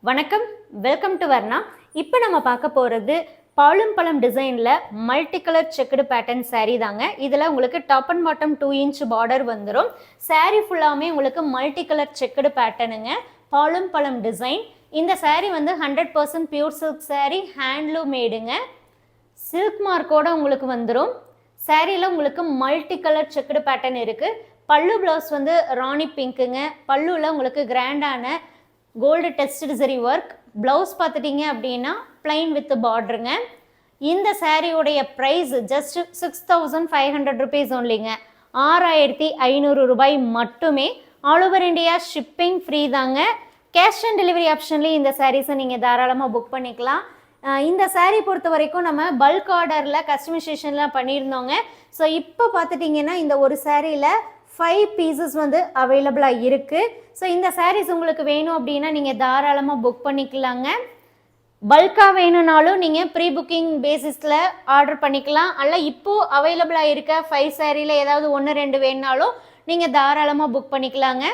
வணக்கம், welcome to Varna. இப்போ நம்ம பார்க்க போகிறது பாலும் பழம் டிசைனில் multi colour checked pattern sari தாங்க. இதில் உங்களுக்கு top and bottom 2 inch border வந்துடும். சாரீ ஃபுல்லாமே உங்களுக்கு மல்டி கலர் செக்குடு பேட்டர்னுங்க, பாலும் பழம் டிசைன். இந்த சாரீ வந்து 100% பியூர் சில்க் சாரீ, ஹேண்ட்லூம் மேடுங்க. சில்க் மார்க்கோட உங்களுக்கு வந்துடும். சாரியில் உங்களுக்கு மல்டி கலர் செக்குடு பேட்டர்ன் இருக்குது. பல்லு ப்ளவுஸ் வந்து ராணி பிங்க்குங்க. பல்லுவில் உங்களுக்கு கிராண்டான கோல்டு டெஸ்டட் சரி ஒர்க். ப்ளவுஸ் பார்த்துட்டிங்க அப்படின்னா பிளைன் வித் பார்டருங்க. இந்த சாரியோடைய ப்ரைஸ் ஜஸ்ட் 6500 ருபீஸ் ஒன்லிங்க. 6500 ரூபாய் மட்டுமே. All over India shipping free தாங்க. கேஷ் ஆன் டெலிவரி ஆப்ஷன்லேயும் இந்த சாரீஸை நீங்கள் தாராளமாக புக் பண்ணிக்கலாம். இந்த சாரீ பொறுத்த வரைக்கும் நம்ம பல்க் ஆர்டரில் கஸ்டமைசேஷன்லாம் பண்ணியிருந்தோங்க. ஸோ இப்போ பார்த்துட்டிங்கன்னா இந்த ஒரு சாரியில் 5 பீசஸ் வந்து அவைலபிளாக இருக்குது. ஸோ இந்த சாரீஸ் உங்களுக்கு வேணும் அப்படின்னா நீங்கள் தாராளமாக புக் பண்ணிக்கலாங்க. பல்காக வேணும்னாலும் நீங்கள் ப்ரீ புக்கிங் பேசிஸில் ஆர்டர் பண்ணிக்கலாம். அல்ல இப்போது அவைலபிளாக இருக்க 5 சாரியில் ஏதாவது 1 2 வேணுனாலும் நீங்கள் தாராளமாக புக் பண்ணிக்கலாங்க.